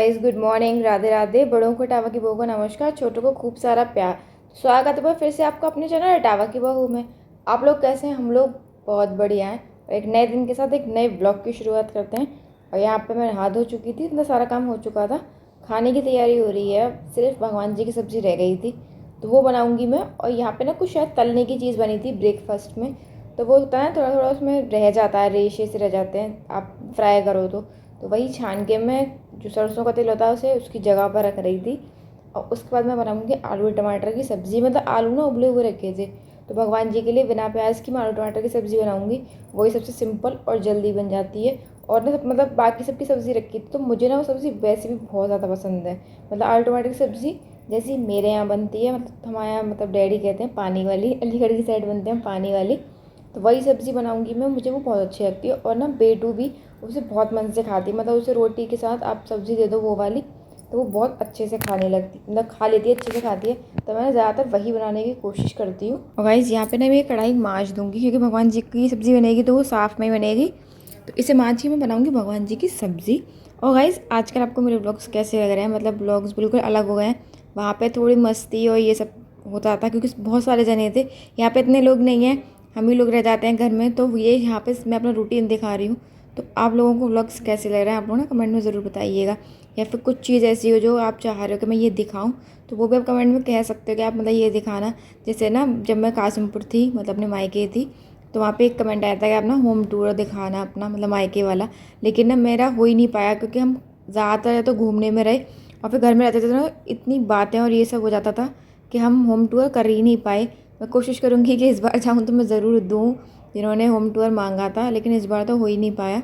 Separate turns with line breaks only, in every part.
Guys, good morning, Radhe Radhe. बड़ों को tower की बहू को नमस्कार, छोटों को खूब सारा प्यार। स्वागत है फिर से आपका अपने चैनल टावा की बहू में। आप लोग कैसे हैं? हम लोग बहुत बढ़िया हैं। और एक नए दिन के साथ एक नए ब्लॉग की शुरुआत करते हैं। और यहाँ पे मैं नहा धो चुकी थी, इतना सारा काम हो चुका था। खाने की तैयारी हो रही है, सिर्फ भगवान जी की सब्ज़ी रह गई थी तो वो बनाऊँगी मैं। और यहाँ पर ना कुछ शायद तलने की चीज़ बनी थी ब्रेकफास्ट में, तो वो होता है थोड़ा थोड़ा उसमें रह जाता है, रेशे से रह जाते हैं आप फ्राई करो तो वही छान के मैं जो सरसों का तेल होता है उसे उसकी जगह पर रख रही थी। और उसके बाद मैं बनाऊंगी आलू टमाटर की सब्ज़ी। मतलब आलू ना उबले हुए रखे थे, तो भगवान जी के लिए बिना प्याज की मैं आलू टमाटर की सब्ज़ी बनाऊंगी। वही सबसे सिंपल और जल्दी बन जाती है। और ना मतलब बाकी सबकी सब्ज़ी रखी थी, तो मुझे ना वो सब्ज़ी वैसे भी बहुत ज़्यादा पसंद है। मतलब आलू टमाटर की सब्ज़ी जैसी मेरे यहाँ बनती है, मतलब हमारे यहाँ मतलब डैडी कहते हैं पानी वाली, अलीगढ़ की साइड बनते हैं पानी वाली, तो वही सब्ज़ी बनाऊंगी मैं। मुझे वो बहुत अच्छी लगती है। और ना बेटू भी उसे बहुत मन से खाती है। मतलब उसे रोटी के साथ आप सब्ज़ी दे दो वो वाली, तो वो बहुत अच्छे से खाने लगती, मतलब खा लेती है, अच्छे से खाती है। तो मैं ज़्यादातर वही बनाने की कोशिश करती हूँ। और गाइस यहाँ पे ना मैं कढ़ाई मांज दूँगी, क्योंकि भगवान जी की सब्ज़ी बनेगी तो वो साफ़ में ही बनेगी। तो इसे मांज के मैं बनाऊँगी भगवान जी की सब्ज़ी। और गाइस आजकल आपको मेरे ब्लॉग्स कैसे लग रहे हैं? मतलब ब्लॉग्स बिल्कुल अलग हो गए हैं। वहाँ पर थोड़ी मस्ती और ये सब होता था, क्योंकि बहुत सारे जने थे। यहाँ पर इतने लोग नहीं हैं, हम ही लोग रह जाते हैं घर में। तो ये यहाँ पे मैं अपना रूटीन दिखा रही हूँ। तो आप लोगों को व्लॉग्स कैसे लग रहे हैं आप लोग ना कमेंट में ज़रूर बताइएगा। या फिर कुछ चीज़ ऐसी हो जो आप चाह रहे हो कि मैं ये दिखाऊं, तो वो भी आप कमेंट में कह सकते हो कि आप मतलब ये दिखाना। जैसे ना जब मैं कासिमपुर थी, मतलब अपने मायके थी, तो वहाँ पे एक कमेंट आया था कि आप ना होम टूर दिखाना अपना, मतलब मायके वाला। लेकिन ना मेरा हो ही नहीं पाया, क्योंकि हम ज़्यादातर तो घूमने में रहे, और फिर घर में रहते थे तो इतनी बातें और ये सब हो जाता था कि हम होम टूर कर ही नहीं पाए। मैं कोशिश करूँगी कि इस बार जाऊँ तो मैं ज़रूर दूँ जिन्होंने होम टूर मांगा था, लेकिन इस बार तो हो ही नहीं पाया।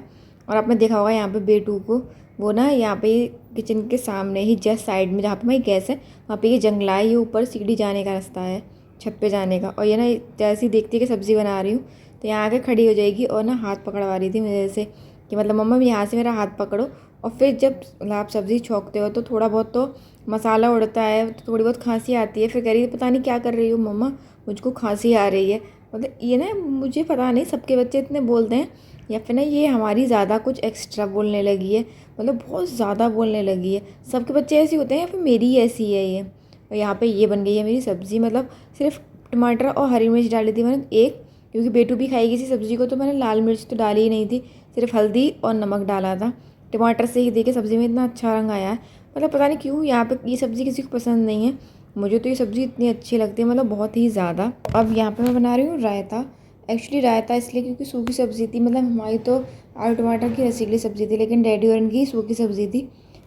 और आपने देखा होगा यहाँ पे बेटू को, वो ना यहाँ पे किचन के सामने ही जस्ट साइड में जहाँ पे हमारी गैस है, वहाँ पे ये जंगला है, ये ऊपर सीढ़ी जाने का रास्ता है, छत पे जाने का। और ये ना जैसे ही देखती है कि सब्ज़ी बना रही हूँ, तो यहाँ आके खड़ी हो जाएगी और ना हाथ पकड़वा रही थी मेरे से कि मतलब मम्मा यहाँ से मेरा हाथ पकड़ो। और फिर जब आप सब्ज़ी छोंकते हो तो थोड़ा बहुत तो मसाला उड़ता है, तो थोड़ी बहुत खांसी आती है। फिर कह रही है पता नहीं क्या कर रही हो मम्मा, मुझको खांसी आ रही है। मतलब ये ना मुझे पता नहीं सबके बच्चे इतने बोलते हैं, या फिर ना ये हमारी ज़्यादा कुछ एक्स्ट्रा बोलने लगी है, मतलब बहुत ज़्यादा बोलने लगी है। सबके बच्चे ऐसे होते हैं या फिर मेरी ही ऐसी है ये। और यहाँ पे ये बन गई है मेरी सब्ज़ी। मतलब सिर्फ टमाटर और हरी मिर्च डाली थी मैंने एक, क्योंकि बेटू भी खाएगी इसी सब्ज़ी को, तो मैंने लाल मिर्च तो डाली ही नहीं थी, सिर्फ हल्दी और नमक डाला था। टमाटर से ही देखिए सब्ज़ी में इतना अच्छा रंग आया है। मतलब पता नहीं क्यों यहाँ पे ये सब्ज़ी किसी को पसंद नहीं है, मुझे तो ये सब्ज़ी इतनी अच्छी लगती है, मतलब बहुत ही ज़्यादा। अब यहाँ पे मैं बना रही हूँ रायता। एक्चुअली रायता इसलिए क्योंकि सूखी सब्ज़ी थी, मतलब हमारी तो आलू टमाटर की रसीली सब्ज़ी थी, लेकिन डैडी और इनकी सूखी सब्ज़ी थी,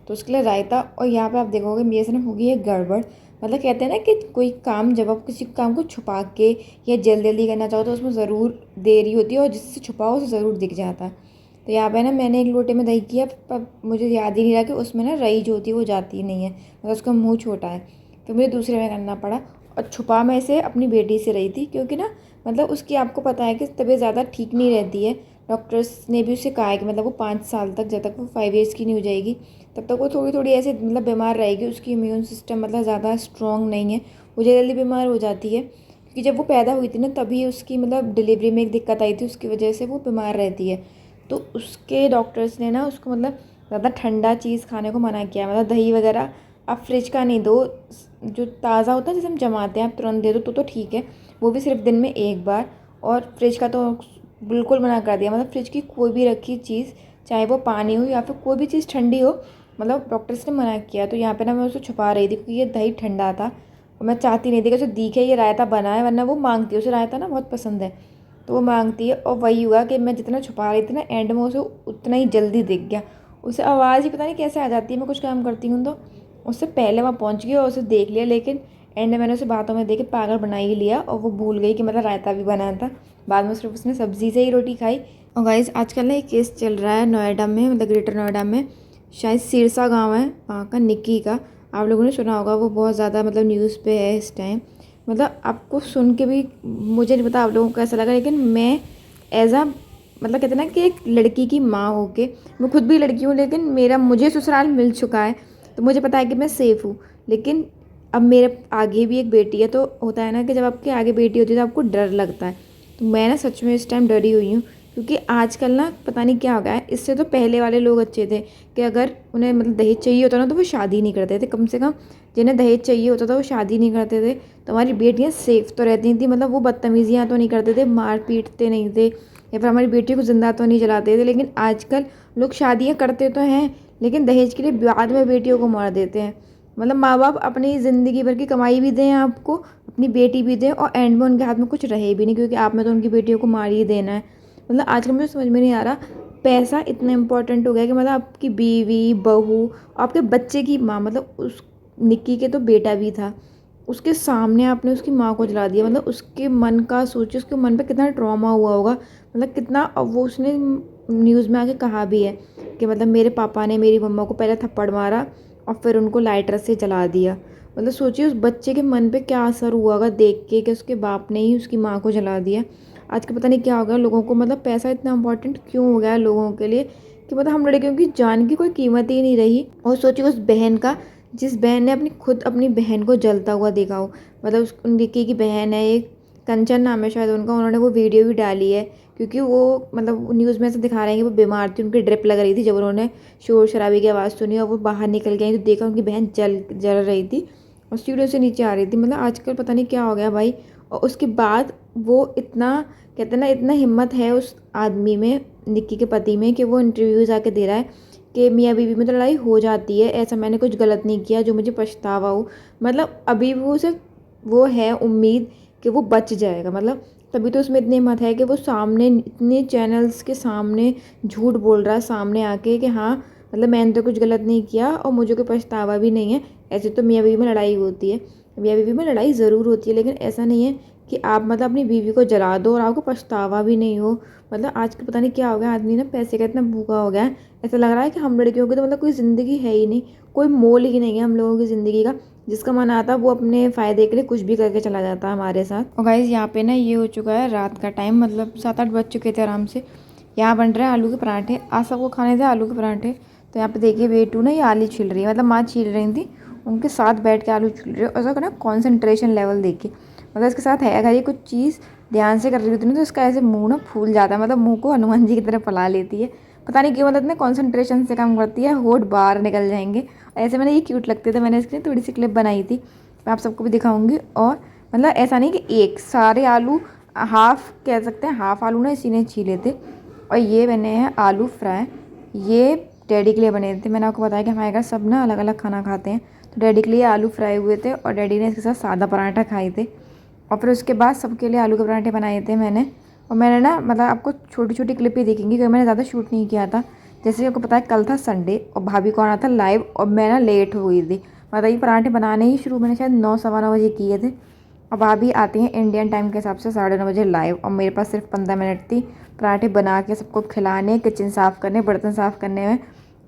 तो उसके लिए रायता। और यहाँ पे आप देखोगे मेरे से ना होगी है गड़बड़। मतलब कहते हैं ना कि कोई काम जब आप किसी काम को छुपा के या जल्दी जल्दी करना चाहो तो उसमें ज़रूर देरी होती है, और जिससे छुपाओ उसे ज़रूर दिख जाता है। तो यहाँ पे ना मैंने एक लोटे में दही किया, पर मुझे याद ही नहीं रहा कि उसमें ना रई जो होती है वो जाती नहीं है, मतलब उसका मुँह छोटा है, तो मुझे दूसरे में करना पड़ा। और छुपा मैं इसे अपनी बेटी से रही थी, क्योंकि ना मतलब उसकी आपको पता है कि तबीयत ज़्यादा ठीक नहीं रहती है। डॉक्टर्स ने भी उसे कहा है कि मतलब वो 5 साल तक, जब तक वो 5 ईयर्स की नहीं हो जाएगी तब तक वो थोड़ी थोड़ी ऐसे मतलब बीमार रहेगी। उसकी इम्यून सिस्टम मतलब ज़्यादा स्ट्रॉन्ग नहीं है, वो जल्दी बीमार हो जाती है। क्योंकि जब वो पैदा हुई थी ना तभी उसकी मतलब डिलीवरी में एक दिक्कत आई थी, उसकी वजह से वो बीमार रहती है। तो उसके डॉक्टर्स ने ना उसको मतलब ज़्यादा ठंडा चीज़ खाने को मना किया, मतलब दही वगैरह आप फ्रिज का नहीं दो, जो ताज़ा होता है जैसे हम जमाते हैं आप तुरंत दे दो तो ठीक है, वो भी सिर्फ दिन में एक बार। और फ्रिज का तो बिल्कुल मना कर दिया, मतलब फ्रिज की कोई भी रखी चीज़, चाहे वो पानी हो या फिर कोई भी चीज़ ठंडी हो, मतलब डॉक्टर्स ने मना किया। तो यहाँ पे ना मैं उसे छुपा रही थी, क्योंकि ये दही ठंडा था और मैं चाहती नहीं थी कि उसे दिखे ये रायता बना है, वरना वो मांगती है, उसे रायता ना बहुत पसंद है, तो वो मांगती है। और वही हुआ कि मैं जितना छुपा रही थी ना, एंड में उसे उतना ही जल्दी दिख गया। उसे आवाज़ ही पता नहीं कैसे आ जाती है, मैं कुछ काम करती हूँ तो उससे पहले वहाँ पहुँच गई और उसे देख लिया। लेकिन एंड में मैंने उसे बातों में देख के पागल बना ही लिया, और वो भूल गई कि मतलब रायता भी बना था। बाद में सिर्फ उसने सब्ज़ी से ही रोटी खाई। और गाइस आजकल ना एक केस चल रहा है नोएडा में, मतलब ग्रेटर नोएडा में, शायद सिरसा गांव है वहाँ का, निक्की का। आप लोगों ने सुना होगा, वो बहुत ज़्यादा मतलब न्यूज़ पे है इस टाइम। मतलब आपको सुन के भी मुझे नहीं पता आप लोगों को कैसा लगा, लेकिन मैं एज आ मतलब कहते हैं ना कि एक लड़की की माँ होके, मैं खुद भी लड़की हूँ, लेकिन मेरा मुझे ससुराल मिल चुका है, तो मुझे पता है कि मैं सेफ़ हूँ। लेकिन अब मेरे आगे भी एक बेटी है, तो होता है ना कि जब आपके आगे बेटी होती है तो आपको डर लगता है। तो मैं ना सच में इस टाइम डरी हुई हूँ क्योंकि आजकल ना पता नहीं क्या हो गया है। इससे तो पहले वाले लोग अच्छे थे कि अगर उन्हें मतलब दहेज चाहिए होता ना तो वो शादी नहीं करते थे। कम से कम जिन्हें दहेज चाहिए होता था वो शादी नहीं करते थे, तो हमारी बेटियाँ सेफ तो रहती थी। मतलब वो बदतमीजियाँ तो नहीं करते थे, मार पीटते नहीं थे, या फिर हमारी बेटी को जिंदा तो नहीं जलाते थे। लेकिन आजकल लोग शादियाँ करते तो हैं, लेकिन दहेज के लिए बाद में बेटियों को मार देते हैं। मतलब माँ बाप अपनी ज़िंदगी भर की कमाई भी दें आपको, अपनी बेटी भी दें, और एंड में उनके हाथ में कुछ रहे भी नहीं, क्योंकि आपने तो उनकी बेटियों को मार ही देना है। मतलब आजकल मुझे समझ में नहीं आ रहा, पैसा इतना इम्पोर्टेंट हो गया कि मतलब आपकी बीवी, बहू, आपके बच्चे की माँ, मतलब उस निक्की के तो बेटा भी था, उसके सामने आपने उसकी माँ को जला दिया। मतलब उसके मन का सोचिए, उसके मन पे कितना ट्रॉमा हुआ होगा। मतलब कितना, अब वो उसने न्यूज़ में आके कहा भी है कि मतलब मेरे पापा ने मेरी मम्मा को पहले थप्पड़ मारा और फिर उनको लाइटर से जला दिया। मतलब सोचिए उस बच्चे के मन पे क्या असर हुआ होगा देख के कि उसके बाप ने ही उसकी माँ को जला दिया। आज के पता नहीं क्या हो गया लोगों को, मतलब पैसा इतना इंपॉर्टेंट क्यों हो गया है लोगों के लिए कि मतलब हम लड़कियों की जान की कोई कीमत ही नहीं रही। और सोचिए उस बहन का, जिस बहन ने अपनी बहन को जलता हुआ देखा हो। मतलब उस निक्की की बहन है एक, कंचन नाम है शायद उनका, उन्होंने वो वीडियो भी डाली है। क्योंकि वो मतलब न्यूज़ में ऐसे दिखा रहे हैं कि वो बीमार थी, उनकी ड्रिप लग रही थी, जब उन्होंने शोर शराबे की आवाज़ सुनी और वो बाहर निकल गई तो देखा उनकी बहन जल रही थी और सीढ़ियों से नीचे आ रही थी। मतलब आजकल पता नहीं क्या हो गया भाई। और उसके बाद वो इतना, कहते हैं ना, इतना हिम्मत है उस आदमी में, निक्की के पति में, कि वो इंटरव्यूज़ आके दे रहा है कि मियाँ बीवी में तो लड़ाई हो जाती है, ऐसा मैंने कुछ गलत नहीं किया जो मुझे पछतावा हो। मतलब अभी वो उसे, वो है उम्मीद कि वो बच जाएगा। मतलब तभी तो उसमें इतनी हिम्मत है कि वो सामने इतने चैनल्स के सामने झूठ बोल रहा है सामने आके कि हाँ मतलब मैंने तो कुछ गलत नहीं किया और मुझे कोई पछतावा भी नहीं है। ऐसे तो मियाँ बीवी में लड़ाई होती है, मियाँ बीवी में लड़ाई ज़रूर होती है, लेकिन ऐसा नहीं है कि आप मतलब अपनी बीवी को जला दो और आपको पछतावा भी नहीं हो। मतलब आज के पता नहीं क्या हो गया, आदमी ना पैसे का इतना भूखा हो गया है, ऐसा लग रहा है कि हम लड़कियों की तो मतलब कोई ज़िंदगी है ही नहीं, कोई मोल ही नहीं है हम लोगों की ज़िंदगी का। जिसका मन आता वो अपने फ़ायदे के लिए कुछ भी करके चला जाता है हमारे साथ। और गाइस यहाँ पे ना ये हो चुका है रात का टाइम, मतलब 7-8 बज चुके थे आराम से। यहाँ बन रहे हैं आलू के पराठे, आज सबको खाने थे आलू के पराठे। तो यहाँ पे देखिए बेटू ना ये आलू छील रही है, मतलब माँ छील रही थी, उनके साथ बैठ के आलू छील रही है। और उसका ना कॉन्सेंट्रेशन लेवल देखिए, मतलब इसके साथ है अगर ये कुछ चीज़ ध्यान से कर रही होती है ना तो इसका ऐसे मुँह ना फूल जाता है, मतलब मुँह को हनुमान जी की तरह फैला लेती है। पता नहीं क्यों, मतलब इतने कॉन्सेंट्रेशन से काम करती है, होठ बाहर निकल जाएंगे। ऐसे मैंने ये क्यूट लगते थे, मैंने इसके लिए थोड़ी सी क्लिप बनाई थी, मैं आप सबको भी दिखाऊंगी। और मतलब ऐसा नहीं कि एक सारे आलू, हाफ कह सकते हैं, हाफ आलू ना इसी ने छीले थे। और ये बने हैं आलू फ्राई, ये डैडी के लिए बने थे। मैंने आपको बताया कि हमारे घर सब ना अलग अलग खाना खाते हैं, तो डैडी के लिए आलू फ्राई हुए थे और डैडी ने इसके साथ सादा पराठा खाए थे। और फिर उसके बाद सबके लिए आलू के पराठे बनाए थे मैंने। और मैंने ना मतलब आपको छोटी छोटी क्लिप ही दिखेंगी क्योंकि मैंने ज़्यादा शूट नहीं किया था। जैसे आपको पता है कल था संडे और भाभी को आना था लाइव और मैं ना लेट हो गई थी। मतलब ये पराठे बनाने ही शुरू मैंने शायद 9-9:15 बजे किए थे और भाभी आती हैं इंडियन टाइम के हिसाब से 9:30 बजे लाइव, और मेरे पास सिर्फ 15 मिनट थी पराठे बना के सबको खिलाने, किचन साफ़ करने, बर्तन साफ़ करने में।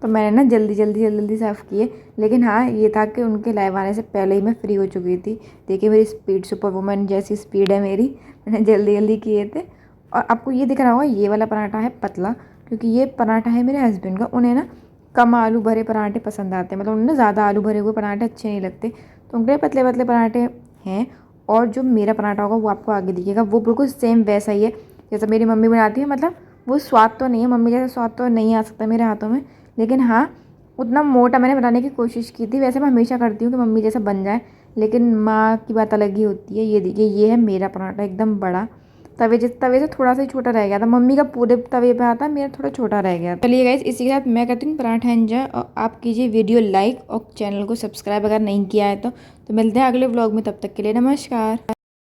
तो मैंने ना जल्दी साफ़ किए। लेकिन हाँ ये था कि उनके लाइव आने से पहले ही मैं फ्री हो चुकी थी। देखिए मेरी स्पीड, सुपर वुमन जैसी स्पीड है मेरी, मैंने जल्दी किए थे। और आपको ये दिख रहा होगा ये वाला पराठा है पतला, क्योंकि ये पराठा है मेरे हस्बैंड का, उन्हें ना कम आलू भरे पराठे पसंद आते हैं, मतलब उन्हें ज़्यादा आलू भरे हुए पराठे अच्छे नहीं लगते, तो उनके लिए पतले पतले पराठे हैं। और जो मेरा पराठा होगा वो आपको आगे दिखेगा, वो बिल्कुल सेम वैसा ही है जैसा मेरी मम्मी बनाती है। मतलब वो स्वाद तो नहीं है, मम्मी जैसा स्वाद तो नहीं आ सकता मेरे हाथों में, लेकिन हाँ उतना मोटा मैंने बनाने की कोशिश की थी। वैसे मैं हमेशा करती हूँ कि मम्मी जैसा बन जाए, लेकिन माँ की बात अलग ही होती है। ये देखिए ये है मेरा पराठा एकदम बड़ा, तवे से थोड़ा सा ही छोटा रह गया था, मम्मी का पूरे तवे पे आता, मेरा थोड़ा छोटा रह गया। चलिए गाइस इसी के साथ मैं करती हूँ पराठा एंजॉय, और आप कीजिए वीडियो लाइक और चैनल को सब्सक्राइब अगर नहीं किया है तो मिलते हैं अगले व्लॉग में, तब तक के लिए नमस्कार।